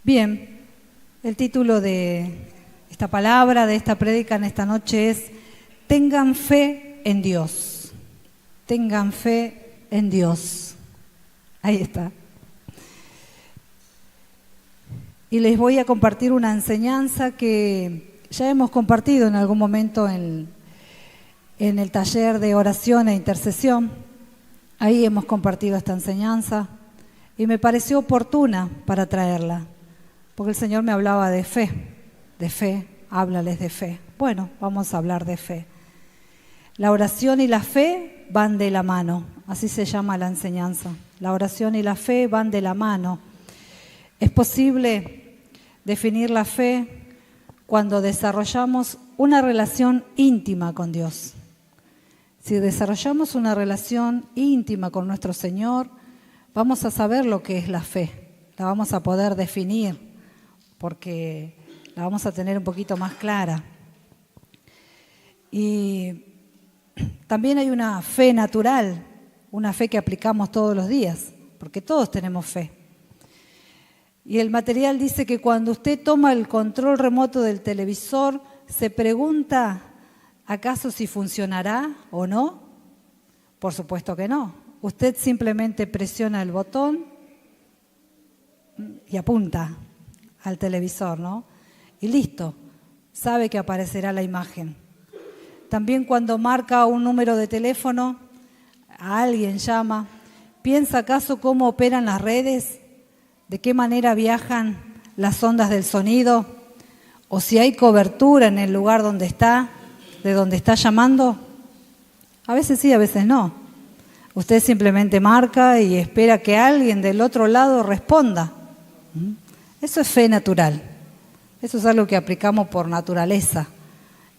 Bien, el título de esta palabra, de esta prédica en esta noche es Tengan fe en Dios. Tengan fe en Dios. Ahí está. Y les voy a compartir una enseñanza que ya hemos compartido en algún momento en el taller de oración e intercesión. Ahí hemos compartido esta enseñanza y me pareció oportuna para traerla, porque el Señor me hablaba de fe, háblales de fe. Bueno, vamos a hablar de fe. La oración y la fe van de la mano, así se llama la enseñanza. La oración y la fe van de la mano. Es posible definir la fe cuando desarrollamos una relación íntima con Dios. Si desarrollamos una relación íntima con nuestro Señor, vamos a saber lo que es la fe, la vamos a poder definir, porque la vamos a tener un poquito más clara. Y también hay una fe natural, una fe que aplicamos todos los días, porque todos tenemos fe. Y el material dice que cuando usted toma el control remoto del televisor, se pregunta, ¿acaso si funcionará o no? Por supuesto que no. Usted simplemente presiona el botón y apunta al televisor, ¿no? Y listo, sabe que aparecerá la imagen. También cuando marca un número de teléfono, a alguien llama, ¿piensa acaso cómo operan las redes? ¿De qué manera viajan las ondas del sonido? ¿O si hay cobertura en el lugar donde está, de donde está llamando? A veces sí, a veces no. Usted simplemente marca y espera que alguien del otro lado responda. Eso es fe natural. Eso es algo que aplicamos por naturaleza.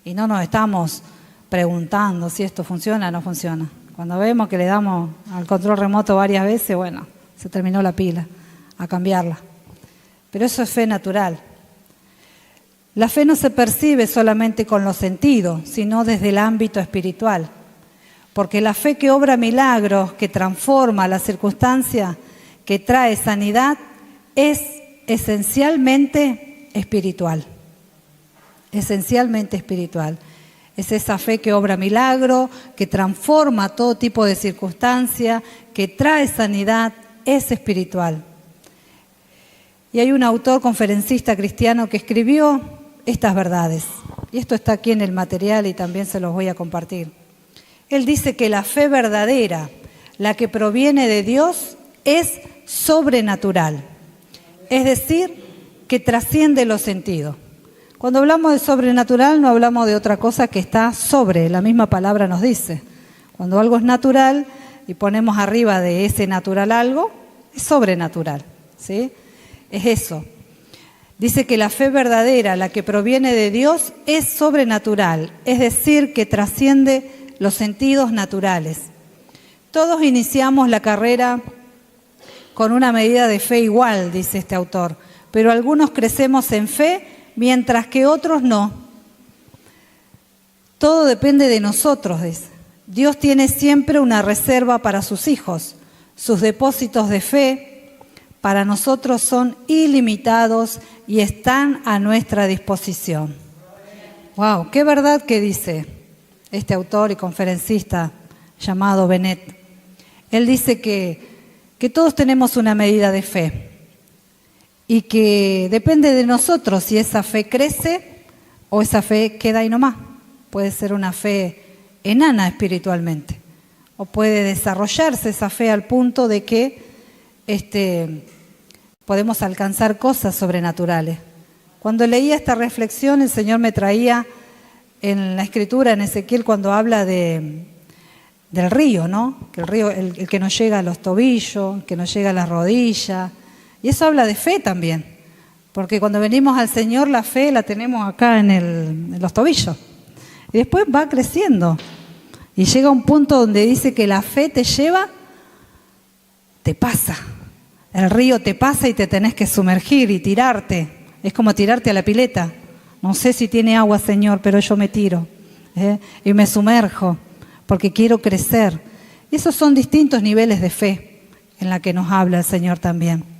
Y no nos estamos preguntando si esto funciona o no funciona. Cuando vemos que le damos al control remoto varias veces, bueno, se terminó la pila, a cambiarla. Pero eso es fe natural. La fe no se percibe solamente con los sentidos, sino desde el ámbito espiritual. Porque la fe que obra milagros, que transforma la circunstancia, que trae sanidad, es esencialmente espiritual. Esencialmente espiritual. Es esa fe que obra milagro, que transforma todo tipo de circunstancia, que trae sanidad, es espiritual. Y hay un autor conferencista cristiano que escribió estas verdades. Y esto está aquí en el material y también se los voy a compartir. Él dice que la fe verdadera, la que proviene de Dios, es sobrenatural. Es decir, que trasciende los sentidos. Cuando hablamos de sobrenatural no hablamos de otra cosa que está sobre, la misma palabra nos dice. Cuando algo es natural y ponemos arriba de ese natural algo, es sobrenatural, ¿sí? Es eso. Dice que la fe verdadera, la que proviene de Dios, es sobrenatural, es decir, que trasciende los sentidos naturales. Todos iniciamos la carrera con una medida de fe igual, dice este autor, pero algunos crecemos en fe, mientras que otros no. Todo depende de nosotros, dice. Dios tiene siempre una reserva para sus hijos. Sus depósitos de fe para nosotros son ilimitados y están a nuestra disposición. ¡Wow! ¡Qué verdad que dice este autor y conferencista llamado Bennett! Él dice que todos tenemos una medida de fe. Y que depende de nosotros si esa fe crece o esa fe queda ahí nomás. Puede ser una fe enana espiritualmente. O puede desarrollarse esa fe al punto de que podemos alcanzar cosas sobrenaturales. Cuando leía esta reflexión, el Señor me traía en la Escritura, en Ezequiel, cuando habla del río, ¿no? Que el río, el que nos llega a los tobillos, que nos llega a las rodillas. Y eso habla de fe también, porque cuando venimos al Señor la fe la tenemos acá en los tobillos. Y después va creciendo y llega a un punto donde dice que la fe te lleva, te pasa. El río te pasa y te tenés que sumergir y tirarte. Es como tirarte a la pileta. No sé si tiene agua, Señor, pero yo me tiro y me sumerjo porque quiero crecer. Y esos son distintos niveles de fe en la que nos habla el Señor también.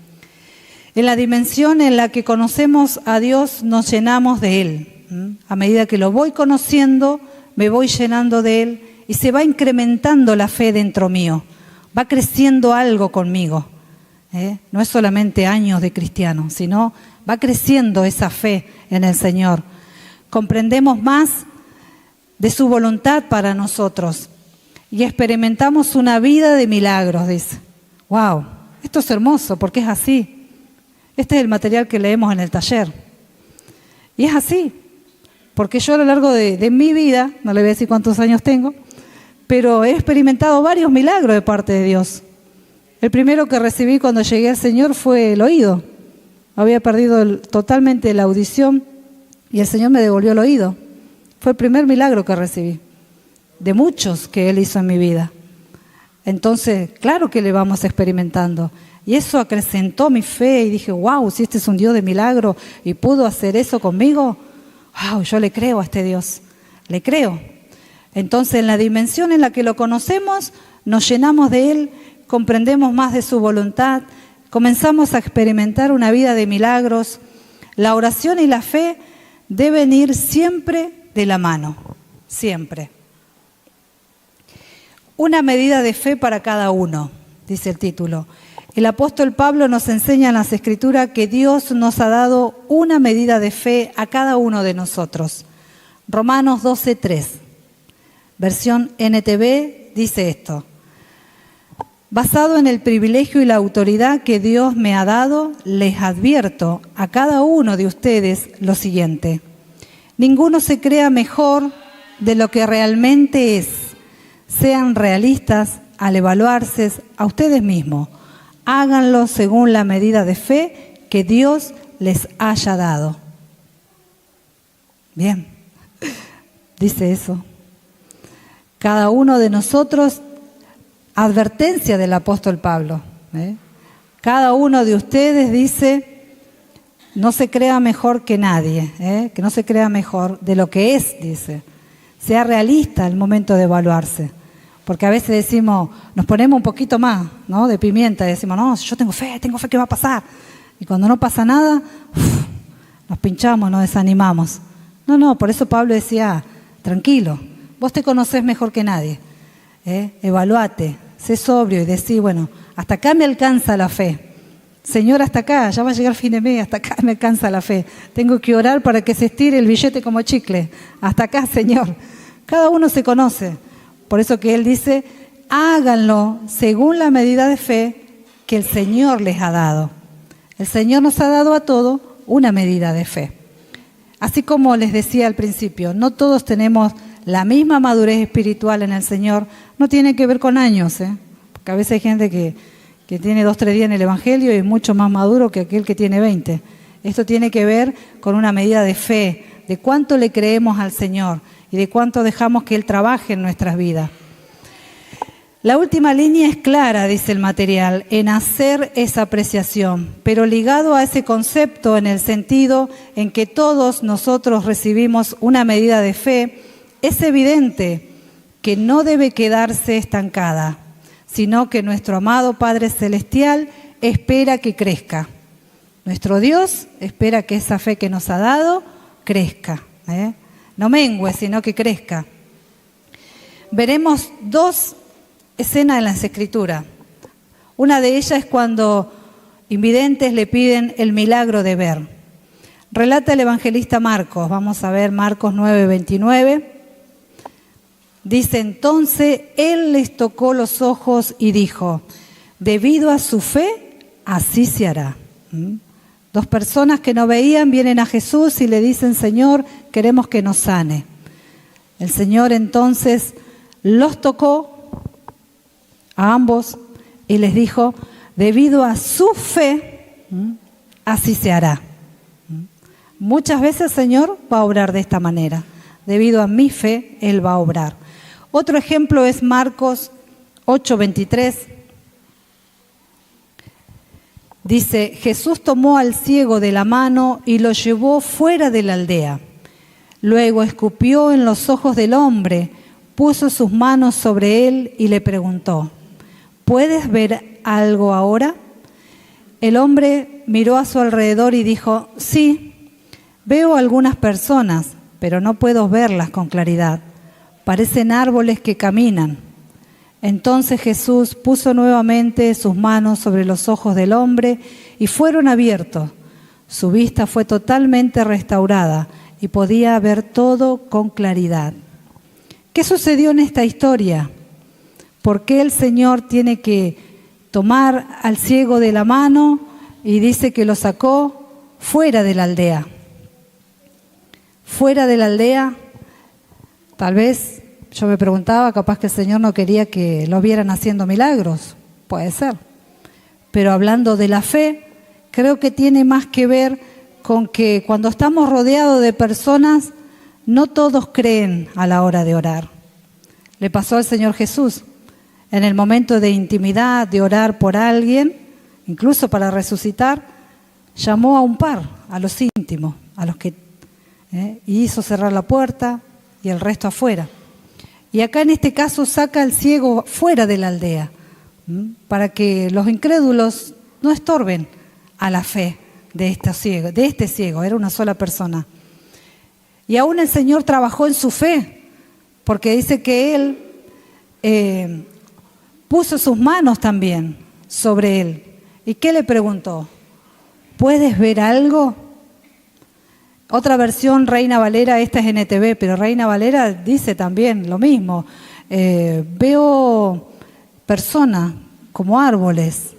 En la dimensión en la que conocemos a Dios, nos llenamos de Él. A medida que lo voy conociendo, me voy llenando de Él y se va incrementando la fe dentro mío. Va creciendo algo conmigo. No es solamente años de cristiano, sino va creciendo esa fe en el Señor. Comprendemos más de su voluntad para nosotros y experimentamos una vida de milagros, dice. ¡Wow! Esto es hermoso porque es así. Este es el material que leemos en el taller. Y es así, porque yo a lo largo de mi vida, no le voy a decir cuántos años tengo, pero he experimentado varios milagros de parte de Dios. El primero que recibí cuando llegué al Señor fue el oído. Había perdido totalmente la audición y el Señor me devolvió el oído. Fue el primer milagro que recibí, de muchos que Él hizo en mi vida. Entonces, claro que le vamos experimentando. Y eso acrecentó mi fe y dije, wow, si este es un Dios de milagro y pudo hacer eso conmigo, wow, yo le creo a este Dios, le creo. Entonces, en la dimensión en la que lo conocemos, nos llenamos de Él, comprendemos más de su voluntad, comenzamos a experimentar una vida de milagros. La oración y la fe deben ir siempre de la mano, siempre. Una medida de fe para cada uno, dice el título. El apóstol Pablo nos enseña en las Escrituras que Dios nos ha dado una medida de fe a cada uno de nosotros. Romanos 12:3, versión NTV, dice esto. Basado en el privilegio y la autoridad que Dios me ha dado, les advierto a cada uno de ustedes lo siguiente. Ninguno se crea mejor de lo que realmente es. Sean realistas al evaluarse a ustedes mismos. Háganlo según la medida de fe que Dios les haya dado. Bien, dice eso. Cada uno de nosotros, advertencia del apóstol Pablo. Cada uno de ustedes dice, no se crea mejor que nadie, que no se crea mejor de lo que es, dice. Sea realista al momento de evaluarse. Porque a veces decimos, nos ponemos un poquito más, ¿no?, de pimienta y decimos, no, yo tengo fe que va a pasar. Y cuando no pasa nada, nos pinchamos, nos desanimamos. No, por eso Pablo decía, tranquilo, vos te conocés mejor que nadie. Evaluate, sé sobrio y decí, bueno, hasta acá me alcanza la fe. Señor, hasta acá, ya va a llegar fin de mes, hasta acá me alcanza la fe. Tengo que orar para que se estire el billete como chicle. Hasta acá, Señor. Cada uno se conoce. Por eso que Él dice, háganlo según la medida de fe que el Señor les ha dado. El Señor nos ha dado a todos una medida de fe. Así como les decía al principio, no todos tenemos la misma madurez espiritual en el Señor. No tiene que ver con años, porque a veces hay gente que tiene 2, 3 días en el Evangelio y es mucho más maduro que aquel que tiene 20. Esto tiene que ver con una medida de fe, de cuánto le creemos al Señor y de cuánto dejamos que Él trabaje en nuestras vidas. La última línea es clara, dice el material, en hacer esa apreciación, pero ligado a ese concepto en el sentido en que todos nosotros recibimos una medida de fe, es evidente que no debe quedarse estancada, sino que nuestro amado Padre Celestial espera que crezca. Nuestro Dios espera que esa fe que nos ha dado crezca, no mengue, sino que crezca. Veremos 2 escenas en las Escrituras. Una de ellas es cuando invidentes le piden el milagro de ver. Relata el evangelista Marcos, vamos a ver Marcos 9:29. Dice, entonces Él les tocó los ojos y dijo, debido a su fe, así se hará. 2 personas que no veían vienen a Jesús y le dicen, Señor, queremos que nos sane. El Señor entonces los tocó a ambos y les dijo, debido a su fe, así se hará. Muchas veces el Señor va a obrar de esta manera. Debido a mi fe, Él va a obrar. Otro ejemplo es Marcos 8:23. Dice, Jesús tomó al ciego de la mano y lo llevó fuera de la aldea. Luego escupió en los ojos del hombre, puso sus manos sobre él y le preguntó, ¿puedes ver algo ahora? El hombre miró a su alrededor y dijo: sí, veo algunas personas, pero no puedo verlas con claridad. Parecen árboles que caminan. Entonces Jesús puso nuevamente sus manos sobre los ojos del hombre y fueron abiertos. Su vista fue totalmente restaurada y podía ver todo con claridad. ¿Qué sucedió en esta historia? ¿Por qué el Señor tiene que tomar al ciego de la mano y dice que lo sacó fuera de la aldea? Fuera de la aldea, tal vez yo me preguntaba, capaz que el Señor no quería que lo vieran haciendo milagros, puede ser. Pero hablando de la fe, creo que tiene más que ver con que cuando estamos rodeados de personas, no todos creen a la hora de orar. Le pasó al Señor Jesús. En el momento de intimidad, de orar por alguien, incluso para resucitar, llamó a un par, a los íntimos, a los que y hizo cerrar la puerta y el resto afuera. Y acá en este caso saca al ciego fuera de la aldea, para que los incrédulos no estorben a la fe de este ciego, era una sola persona. Y aún el Señor trabajó en su fe, porque dice que Él puso sus manos también sobre él. ¿Y qué le preguntó? ¿Puedes ver algo? Otra versión, Reina Valera, esta es NTV, pero Reina Valera dice también lo mismo. Veo personas como árboles,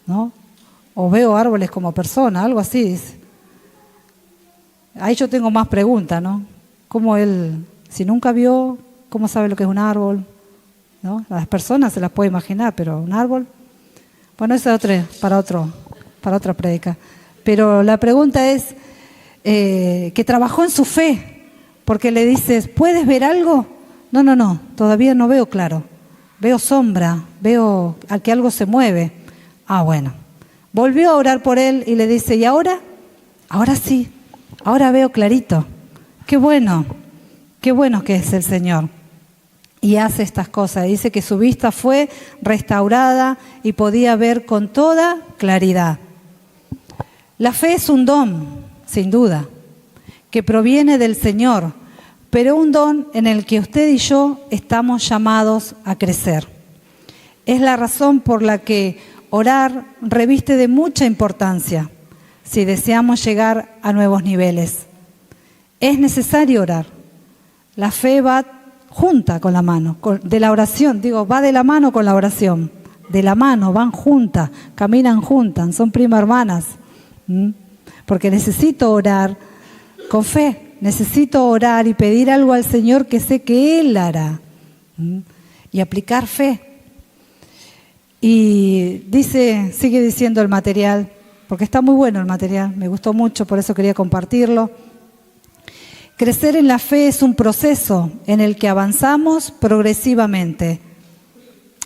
¿no? O veo árboles como personas, algo así dice. Ahí yo tengo más preguntas, ¿no? ¿Cómo él, si nunca vio, cómo sabe lo que es un árbol? ¿No? Las personas se las puede imaginar, pero un árbol, bueno, eso es para otra prédica. Pero la pregunta es que trabajó en su fe, porque le dices, ¿puedes ver algo? No, todavía no veo claro. Veo sombra, veo a que algo se mueve. Ah, bueno. Volvió a orar por él y le dice, ¿y ahora? Ahora sí, ahora veo clarito. Qué bueno que es el Señor. Y hace estas cosas. Dice que su vista fue restaurada y podía ver con toda claridad. La fe es un don, sin duda, que proviene del Señor, pero un don en el que usted y yo estamos llamados a crecer. Es la razón por la que orar reviste de mucha importancia si deseamos llegar a nuevos niveles. Es necesario orar. La fe va junta con la mano, de la oración, va de la mano con la oración, de la mano, van juntas, caminan juntas, son primas hermanas, porque necesito orar con fe, necesito orar y pedir algo al Señor que sé que Él hará, y aplicar fe. Y sigue diciendo el material, porque está muy bueno el material, me gustó mucho, por eso quería compartirlo. Crecer en la fe es un proceso en el que avanzamos progresivamente.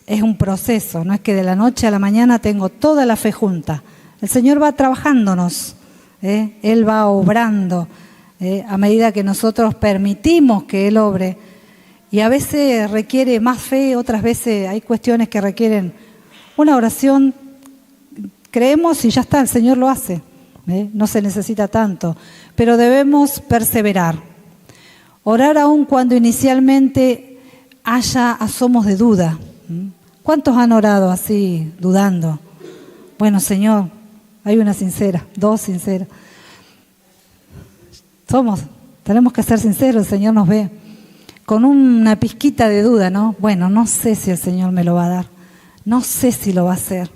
Es un proceso, no es que de la noche a la mañana tengo toda la fe junta. El Señor va trabajándonos, Él va obrando a medida que nosotros permitimos que Él obre. Y a veces requiere más fe, otras veces hay cuestiones que requieren una oración. Creemos y ya está, el Señor lo hace. No se necesita tanto, pero debemos perseverar. Orar aun cuando inicialmente haya asomos de duda. ¿Cuántos han orado así, dudando? Bueno, Señor, hay una sincera, dos sinceras. Tenemos que ser sinceros, el Señor nos ve. Con una pizquita de duda, ¿no? Bueno, no sé si el Señor me lo va a dar, no sé si lo va a hacer.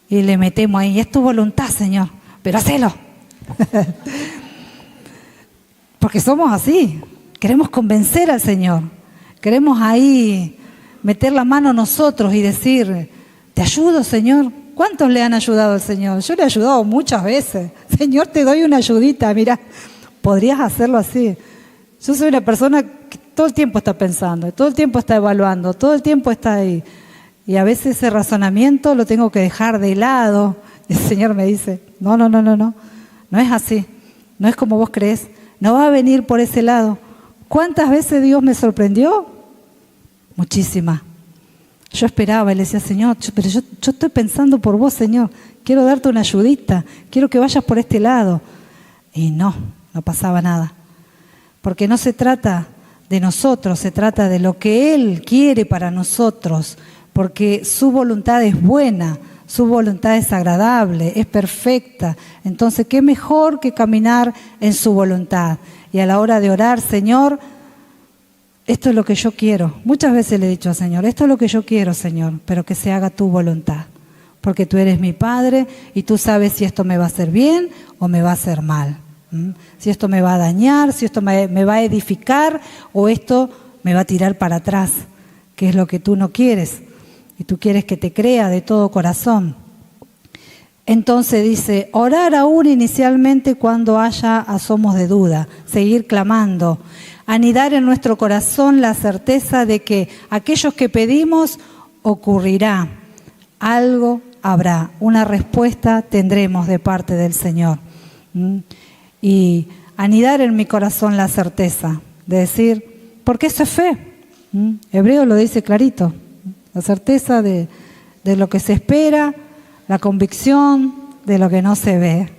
Y le metemos ahí, es tu voluntad, Señor, pero hacelo. Porque somos así, queremos convencer al Señor, queremos ahí meter la mano nosotros y decir, te ayudo, Señor. ¿Cuántos le han ayudado al Señor? Yo le he ayudado muchas veces. Señor, te doy una ayudita, mira, podrías hacerlo así. Yo soy una persona que todo el tiempo está pensando, todo el tiempo está evaluando, todo el tiempo está ahí. Y a veces ese razonamiento lo tengo que dejar de lado. Y el Señor me dice, no es así, no es como vos crees, no va a venir por ese lado. ¿Cuántas veces Dios me sorprendió? Muchísimas. Yo esperaba y le decía, Señor, pero yo estoy pensando por vos, Señor. Quiero darte una ayudita, quiero que vayas por este lado. Y no pasaba nada. Porque no se trata de nosotros, se trata de lo que Él quiere para nosotros. Porque su voluntad es buena, su voluntad es agradable, es perfecta. Entonces, ¿qué mejor que caminar en su voluntad? Y a la hora de orar, Señor, esto es lo que yo quiero. Muchas veces le he dicho al Señor, esto es lo que yo quiero, Señor, pero que se haga tu voluntad. Porque tú eres mi Padre y tú sabes si esto me va a hacer bien o me va a hacer mal. Si esto me va a dañar, si esto me va a edificar o esto me va a tirar para atrás, que es lo que tú no quieres. Y tú quieres que te crea de todo corazón. Entonces dice, orar aún inicialmente cuando haya asomos de duda, seguir clamando, anidar en nuestro corazón la certeza de que aquellos que pedimos ocurrirá, algo habrá, una respuesta tendremos de parte del Señor. Y anidar en mi corazón la certeza de decir, porque eso es fe. Hebreo lo dice clarito, la certeza de lo que se espera, la convicción de lo que no se ve.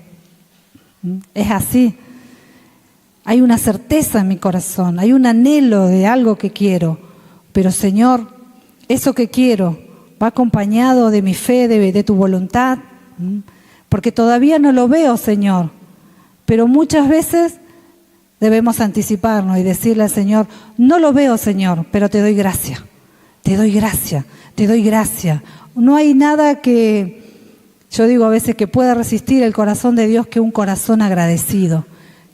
Es así. Hay una certeza en mi corazón, hay un anhelo de algo que quiero, pero Señor, eso que quiero va acompañado de mi fe, de tu voluntad, porque todavía no lo veo, Señor, pero muchas veces debemos anticiparnos y decirle al Señor, no lo veo, Señor, pero te doy gracia, te doy gracia, te doy gracia. No hay nada que, yo digo a veces, que pueda resistir el corazón de Dios que un corazón agradecido,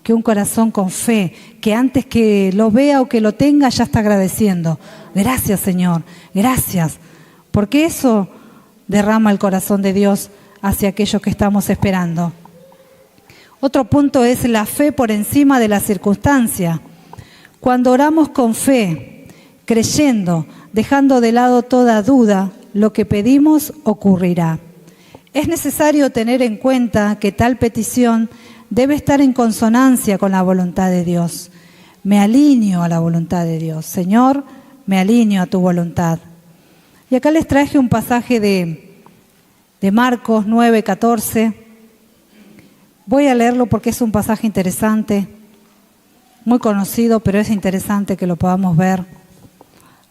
que un corazón con fe, que antes que lo vea o que lo tenga ya está agradeciendo. Gracias, Señor, gracias, porque eso derrama el corazón de Dios hacia aquellos que estamos esperando. Otro punto es la fe por encima de la circunstancia. Cuando oramos con fe, creyendo, dejando de lado toda duda, lo que pedimos ocurrirá. Es necesario tener en cuenta que tal petición debe estar en consonancia con la voluntad de Dios. Me alineo a la voluntad de Dios. Señor, me alineo a tu voluntad. Y acá les traje un pasaje de Marcos 9:14. Voy a leerlo porque es un pasaje interesante, muy conocido, pero es interesante que lo podamos ver.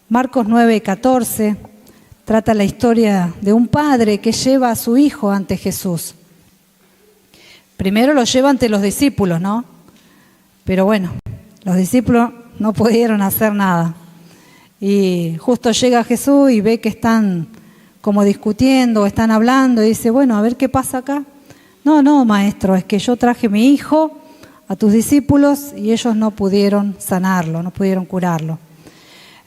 Marcos 9:14 trata la historia de un padre que lleva a su hijo ante Jesús. Primero lo lleva ante los discípulos, ¿no? Pero bueno, los discípulos no pudieron hacer nada. Y justo llega Jesús y ve que están como discutiendo, están hablando, y dice, bueno, a ver qué pasa acá. No, maestro, es que yo traje a mi hijo a tus discípulos y ellos no pudieron sanarlo, no pudieron curarlo.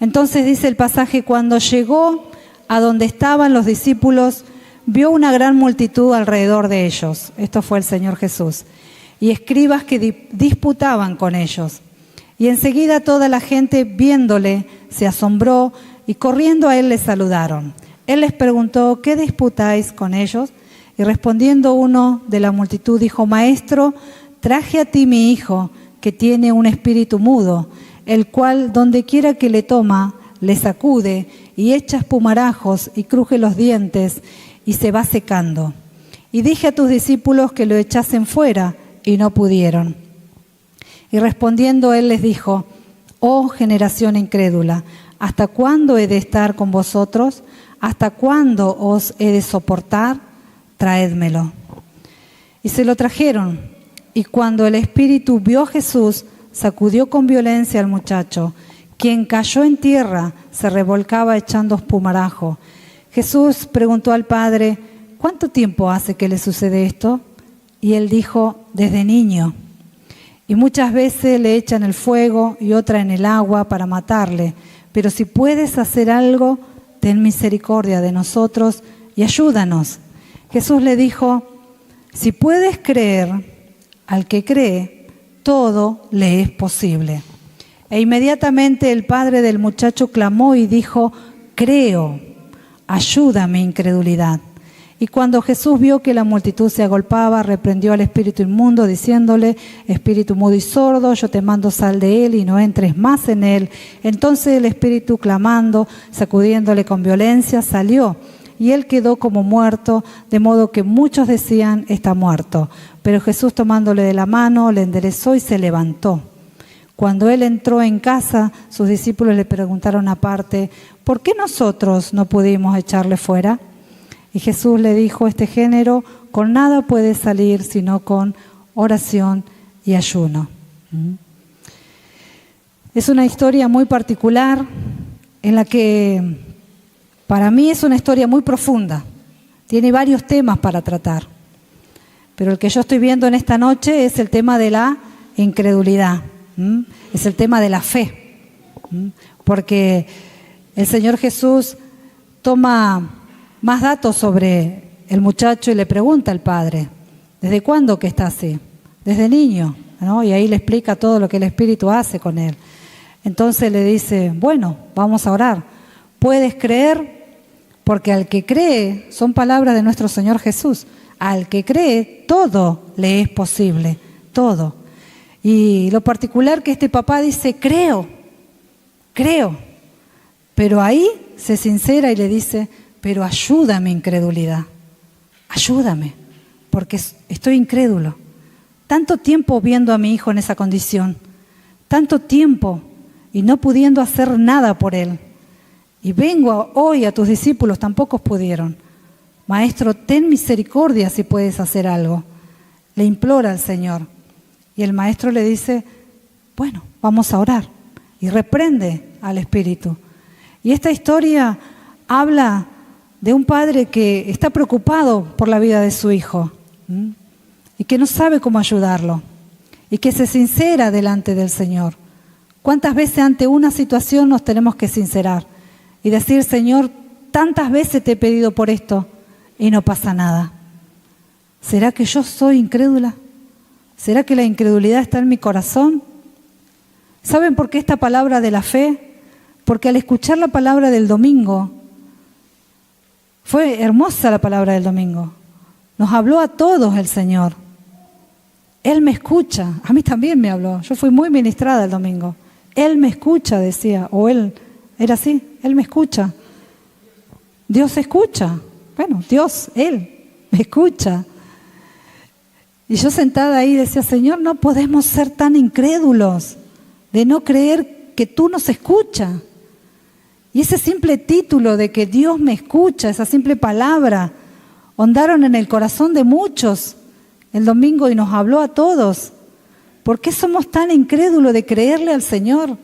Entonces dice el pasaje, cuando llegó a donde estaban los discípulos, vio una gran multitud alrededor de ellos. Esto fue el Señor Jesús. Y escribas que disputaban con ellos. Y enseguida toda la gente, viéndole, se asombró y corriendo a él le saludaron. Él les preguntó, ¿qué disputáis con ellos? Y respondiendo uno de la multitud dijo, Maestro, traje a ti mi hijo, que tiene un espíritu mudo, el cual donde quiera que le toma, le sacude y echa espumarajos y cruje los dientes y se va secando. Y dije a tus discípulos que lo echasen fuera y no pudieron. Y respondiendo él les dijo, oh generación incrédula, ¿hasta cuándo he de estar con vosotros? ¿Hasta cuándo os he de soportar? Traédmelo. Y se lo trajeron. Y cuando el espíritu vio a Jesús, sacudió con violencia al muchacho, quien cayó en tierra, se revolcaba echando espumarajo. Jesús preguntó al padre, ¿cuánto tiempo hace que le sucede esto? Y él dijo, desde niño. Y muchas veces le echan el fuego y otra en el agua para matarle. Pero si puedes hacer algo, ten misericordia de nosotros y ayúdanos. Jesús le dijo, si puedes creer, al que cree, todo le es posible. E inmediatamente el padre del muchacho clamó y dijo, creo, ayuda mi incredulidad. Y cuando Jesús vio que la multitud se agolpaba, reprendió al espíritu inmundo, diciéndole: espíritu mudo y sordo, yo te mando, sal de él y no entres más en él. Entonces el espíritu, clamando, sacudiéndole con violencia, salió, y él quedó como muerto, de modo que muchos decían: está muerto. Pero Jesús, tomándole de la mano, le enderezó y se levantó. Cuando él entró en casa, sus discípulos le preguntaron aparte: ¿por qué nosotros no pudimos echarle fuera? Y Jesús le dijo: este género con nada puede salir sino con oración y ayuno. Es una historia muy particular en la que para mí es una historia muy profunda. Tiene varios temas para tratar. Pero el que yo estoy viendo en esta noche es el tema de la incredulidad. Es el tema de la fe. Porque el Señor Jesús toma más datos sobre el muchacho y le pregunta al padre: ¿desde cuándo que está así? Desde niño, ¿no? Y ahí le explica todo lo que el Espíritu hace con él. Entonces le dice: bueno, vamos a orar. ¿Puedes creer? Porque al que cree, son palabras de nuestro Señor Jesús, al que cree todo le es posible, todo. Y lo particular que este papá dice: creo, pero ahí se sincera y le dice: pero ayúdame, incredulidad, ayúdame, porque estoy incrédulo. Tanto tiempo viendo a mi hijo en esa condición, tanto tiempo y no pudiendo hacer nada por él. Y vengo hoy a tus discípulos, tampoco pudieron. Maestro, ten misericordia si puedes hacer algo. Le implora al Señor. Y el maestro le dice: bueno, vamos a orar. Y reprende al espíritu. Y esta historia habla de un padre que está preocupado por la vida de su hijo y que no sabe cómo ayudarlo y que se sincera delante del Señor. ¿Cuántas veces ante una situación nos tenemos que sincerar y decir: Señor, tantas veces te he pedido por esto y no pasa nada? ¿Será que yo soy incrédula? ¿Será que la incredulidad está en mi corazón? ¿Saben por qué esta palabra de la fe? Porque al escuchar la palabra del domingo, fue hermosa la palabra del domingo. Nos habló a todos el Señor. Él me escucha. A mí también me habló. Yo fui muy ministrada el domingo. Él me escucha, decía. O él, era así. Él me escucha. Dios escucha. Bueno, Dios, Él me escucha. Y yo sentada ahí decía: Señor, no podemos ser tan incrédulos de no creer que tú nos escuchas. Y ese simple título de que Dios me escucha, esa simple palabra, hondaron en el corazón de muchos el domingo y nos habló a todos. ¿Por qué somos tan incrédulos de creerle al Señor?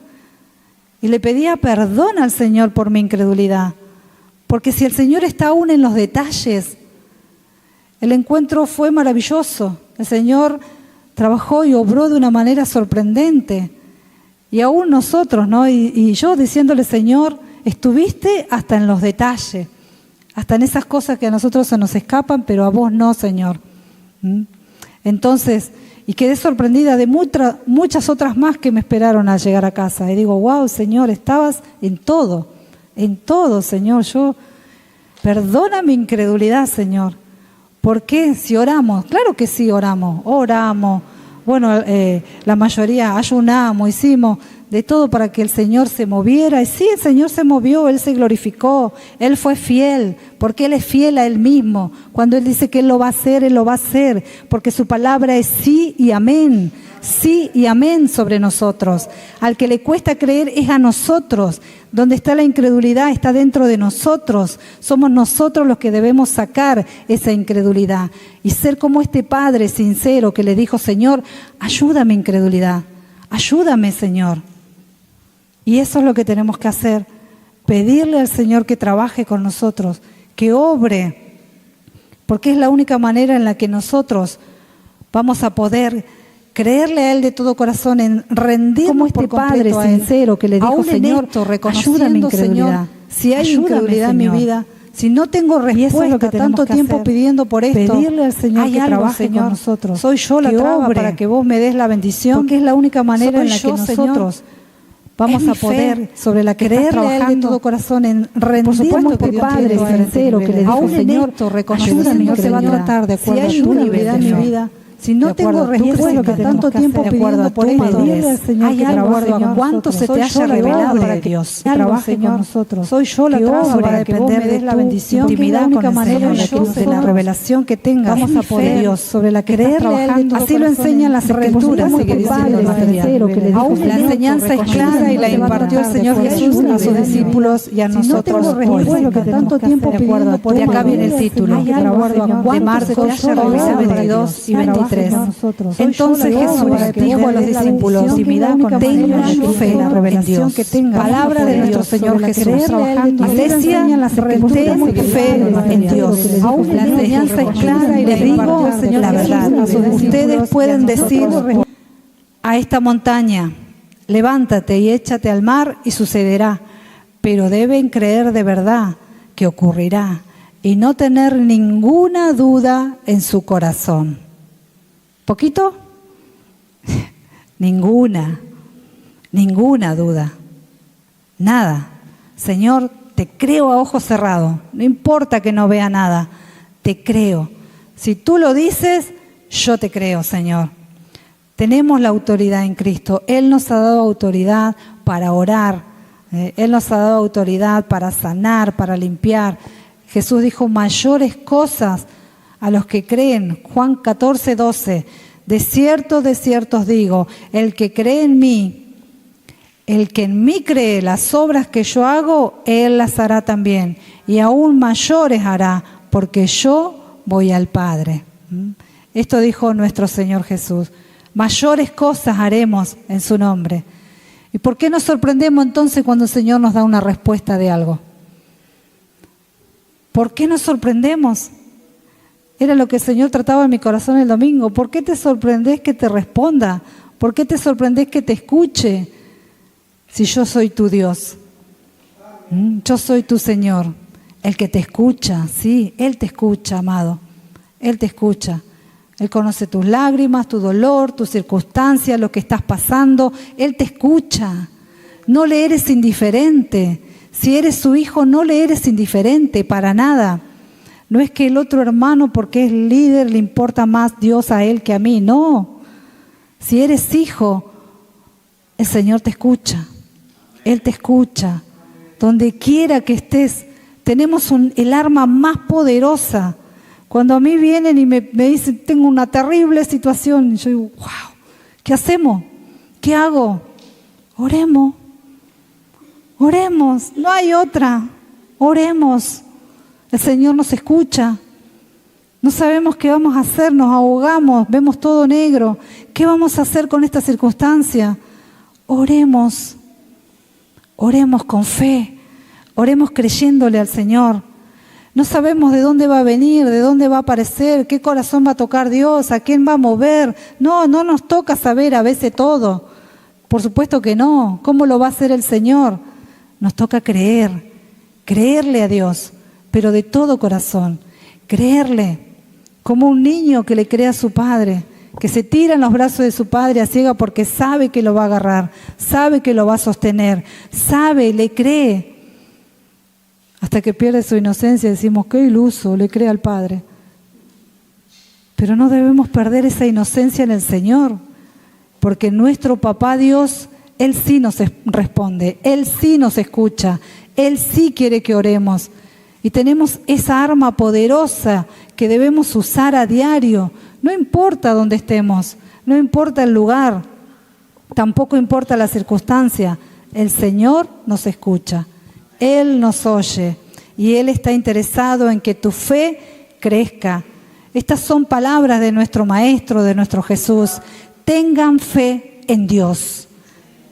Y le pedía perdón al Señor por mi incredulidad. Porque si el Señor está aún en los detalles, el encuentro fue maravilloso. El Señor trabajó y obró de una manera sorprendente. Y aún nosotros, ¿no? Y yo diciéndole: Señor, estuviste hasta en los detalles, hasta en esas cosas que a nosotros se nos escapan, pero a vos no, Señor. Entonces, y quedé sorprendida de muchas otras más que me esperaron al llegar a casa. Y digo: wow, Señor, estabas en todo, Señor. Perdona mi incredulidad, Señor. ¿Por qué? Si oramos, claro que sí oramos. Bueno, la mayoría ayunamos, hicimos de todo para que el Señor se moviera. Y sí, el Señor se movió, Él se glorificó, Él fue fiel, porque Él es fiel a Él mismo. Cuando Él dice que Él lo va a hacer, Él lo va a hacer, porque su palabra es sí y amén sobre nosotros. Al que le cuesta creer es a nosotros. Donde está la incredulidad está dentro de nosotros. Somos nosotros los que debemos sacar esa incredulidad y ser como este padre sincero que le dijo: Señor, ayúdame incredulidad, ayúdame, Señor. Y eso es lo que tenemos que hacer, pedirle al Señor que trabaje con nosotros, que obre, porque es la única manera en la que nosotros vamos a poder creerle a Él de todo corazón, en rendirnos como este padre sincero que le dijo: Señor, ayúdame mi incredulidad. Si hay incredulidad en mi vida, si no tengo respuesta, tanto tiempo pidiendo por esto, pedirle al Señor que trabaje con nosotros. Soy yo la traba para que vos me des la bendición, porque es la única manera en la que nosotros vamos es a mi poder fe sobre la que creerle estás a Él de trabajando todo corazón, en por rendirme supuesto que por Dios Padre tiene diferentes sincero, que le niveles. dijo, Aún en Señor, esto, ayúdame, reconociendo se va a tratar de si acuerdo a hay tu una debilidad en mi nivel, vida, si no tengo respuesta, tanto tiempo pidiendo por esto, pedirle al Señor hay que algo, trabaje con Señor, cuánto se te nosotros. haya Soy yo la revelado obra de que Dios. algo, Trabaje Señor, con nosotros. soy yo la Que traba obre para a que vos depender me des de la tu bendición, que es la intimidad con única el manera Señor, en la que de la nosotros revelación que tengas vamos a poder de Dios sobre la que creerle estás a Él de trabajando. todo Así lo corazón, enseñan las escrituras, rendirnos sigue por diciendo Padre el material. sincero, que le dijo, Aún la Señor, enseñanza es clara y la impartió el Señor Jesús a sus discípulos y a nosotros hoy. Tanto tiempo pidiendo por Y acá viene el título de Marcos 11, 22 y 23. Entonces Jesús dijo a los discípulos, tengan fe en la revelación que tengan. Palabra de nuestro Señor Jesús. Iglesia, ten fe en Dios. La enseñanza es clara y les digo la verdad. Ustedes pueden decir a esta montaña, levántate y échate al mar y sucederá, pero deben creer de verdad que ocurrirá y no tener ninguna duda en su corazón. ¿Poquito? Ninguna duda. Nada. Señor, te creo a ojos cerrados. No importa que no vea nada. Te creo. Si tú lo dices, yo te creo, Señor. Tenemos la autoridad en Cristo. Él nos ha dado autoridad para orar. Él nos ha dado autoridad para sanar, para limpiar. Jesús dijo, mayores cosas a los que creen. Juan 14, 12. De cierto os digo, el que cree en mí, el que en mí cree, las obras que yo hago, él las hará también. Y aún mayores hará, porque yo voy al Padre. Esto dijo nuestro Señor Jesús. Mayores cosas haremos en su nombre. ¿Y por qué nos sorprendemos entonces cuando el Señor nos da una respuesta de algo? ¿Por qué nos sorprendemos? Era lo que el Señor trataba en mi corazón el domingo. ¿Por qué te sorprendes que te responda? ¿Por qué te sorprendes que te escuche? Si yo soy tu Dios, yo soy tu Señor, el que te escucha, sí, Él te escucha, amado, Él te escucha. Él conoce tus lágrimas, tu dolor, tus circunstancias, lo que estás pasando. Él te escucha. No le eres indiferente. Si eres su hijo, no le eres indiferente para nada. No es que el otro hermano, porque es líder, le importa más Dios a él que a mí. No. Si eres hijo, el Señor te escucha. Él te escucha. Donde quiera que estés, tenemos el arma más poderosa. Cuando a mí vienen y me dicen, tengo una terrible situación, yo digo, wow, ¿qué hacemos? ¿Qué hago? Oremos. Oremos. No hay otra. Oremos. El Señor nos escucha. No sabemos qué vamos a hacer, nos ahogamos, vemos todo negro. ¿Qué vamos a hacer con esta circunstancia? Oremos. Oremos con fe. Oremos creyéndole al Señor. No sabemos de dónde va a venir, de dónde va a aparecer, qué corazón va a tocar Dios, a quién va a mover. No nos toca saber a veces todo. Por supuesto que no. ¿Cómo lo va a hacer el Señor? Nos toca creerle a Dios, pero de todo corazón. Creerle, como un niño que le cree a su padre, que se tira en los brazos de su padre a ciega porque sabe que lo va a agarrar, sabe que lo va a sostener, sabe, le cree. Hasta que pierde su inocencia decimos, qué iluso, le cree al Padre. Pero no debemos perder esa inocencia en el Señor, porque nuestro Papá Dios, Él sí nos responde, Él sí nos escucha, Él sí quiere que oremos. Y tenemos esa arma poderosa que debemos usar a diario. No importa dónde estemos, no importa el lugar, tampoco importa la circunstancia. El Señor nos escucha. Él nos oye y Él está interesado en que tu fe crezca. Estas son palabras de nuestro Maestro, de nuestro Jesús. Tengan fe en Dios.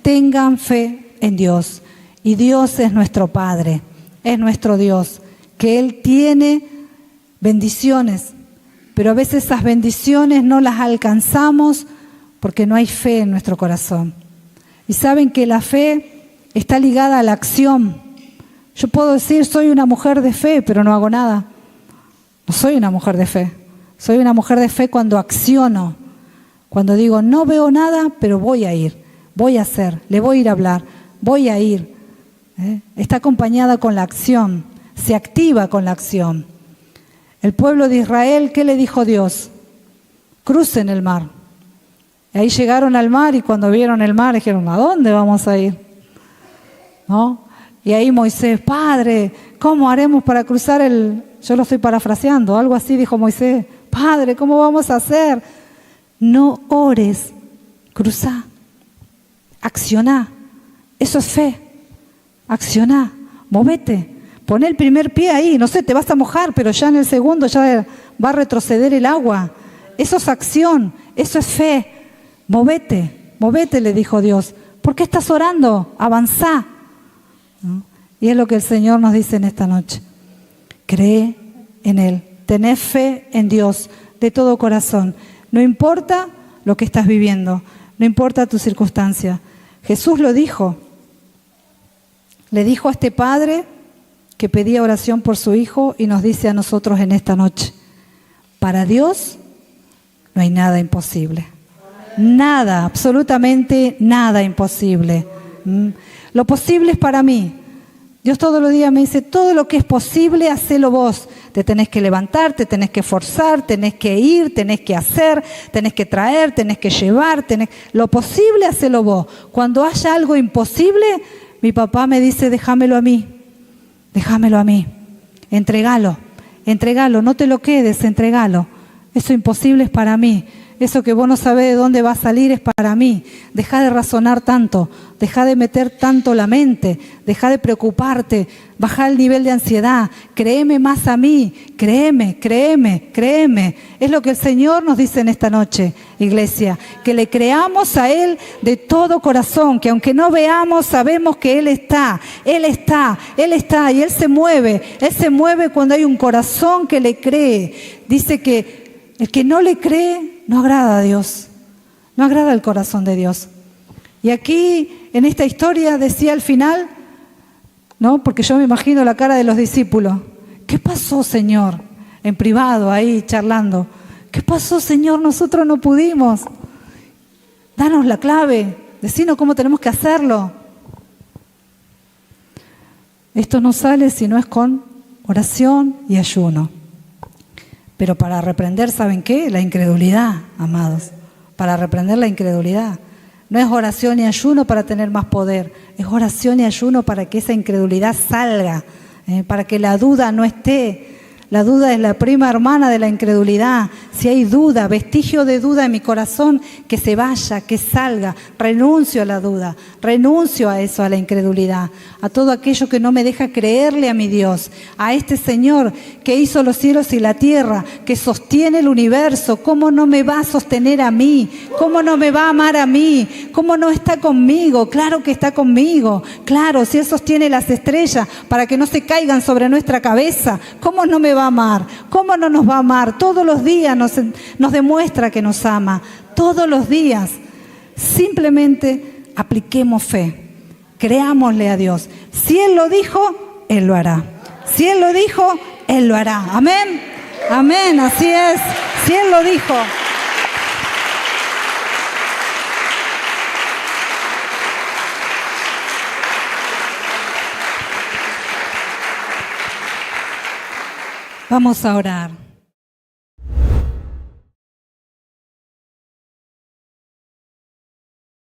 Tengan fe en Dios. Y Dios es nuestro Padre, es nuestro Dios, que Él tiene bendiciones, pero a veces esas bendiciones no las alcanzamos porque no hay fe en nuestro corazón. Y saben que la fe está ligada a la acción. Yo puedo decir, soy una mujer de fe, pero no hago nada. No soy una mujer de fe. Soy una mujer de fe cuando acciono. Cuando digo, no veo nada, pero voy a ir, voy a hacer, le voy a ir a hablar, voy a ir. Está acompañada con la acción, se activa con la acción. El pueblo de Israel, ¿qué le dijo Dios? Crucen el mar. Y ahí llegaron al mar y cuando vieron el mar dijeron, ¿a dónde vamos a ir? ¿No? Y ahí Moisés, Padre, ¿cómo haremos para cruzar el...? Yo lo estoy parafraseando, algo así dijo Moisés. Padre, ¿cómo vamos a hacer? No ores, cruzá, accioná. Eso es fe. Accioná, movete, pon el primer pie ahí, no sé, te vas a mojar, pero ya en el segundo ya va a retroceder el agua. Eso es acción, eso es fe. Movete, le dijo Dios. ¿Por qué estás orando? Avanzá. ¿No? Y es lo que el Señor nos dice en esta noche. Cree en Él, tenés fe en Dios de todo corazón. No importa lo que estás viviendo, no importa tu circunstancia. Jesús lo dijo. Le dijo a este padre que pedía oración por su hijo y nos dice a nosotros en esta noche, para Dios no hay nada imposible. Nada, absolutamente nada imposible. Lo posible es para mí. Dios todos los días me dice, todo lo que es posible, hacelo vos. Te tenés que levantar, te tenés que forzar, tenés que ir, tenés que hacer, tenés que traer, tenés que llevar. Lo posible, hacelo vos. Cuando haya algo imposible, mi papá me dice, déjamelo a mí, entregalo, no te lo quedes, entregalo. Eso imposible es para mí. Eso que vos no sabés de dónde va a salir es para mí. Dejá de razonar tanto, dejá de meter tanto la mente, dejá de preocuparte, bajá el nivel de ansiedad, créeme más a mí, créeme. Es lo que el Señor nos dice en esta noche, iglesia, que le creamos a Él de todo corazón, que aunque no veamos, sabemos que Él está y Él se mueve cuando hay un corazón que le cree. Dice que el que no le cree no agrada a Dios, no agrada el corazón de Dios. Y aquí, en esta historia, decía al final, ¿no? Porque yo me imagino la cara de los discípulos. ¿Qué pasó, Señor? En privado, ahí charlando. ¿Qué pasó, Señor? Nosotros no pudimos. Danos la clave, decinos cómo tenemos que hacerlo. Esto no sale si no es con oración y ayuno. Pero para reprender, ¿saben qué? La incredulidad, amados. Para reprender la incredulidad. No es oración y ayuno para tener más poder. Es oración y ayuno para que esa incredulidad salga. Para que la duda no esté. La duda es la prima hermana de la incredulidad. Si hay duda, vestigio de duda en mi corazón, que se vaya, que salga. Renuncio a la duda, renuncio a eso, a la incredulidad, a todo aquello que no me deja creerle a mi Dios, a este Señor que hizo los cielos y la tierra, que sostiene el universo. ¿Cómo no me va a sostener a mí? ¿Cómo no me va a amar a mí? ¿Cómo no está conmigo? Claro que está conmigo. Claro, si Él sostiene las estrellas para que no se caigan sobre nuestra cabeza, ¿cómo no me va a amar? ¿Cómo no nos va a amar? Todos los días nos demuestra que nos ama. Todos los días. Simplemente apliquemos fe. Creámosle a Dios. Si Él lo dijo, Él lo hará. Si Él lo dijo, Él lo hará. Amén. Amén, así es. Si Él lo dijo. Vamos a orar.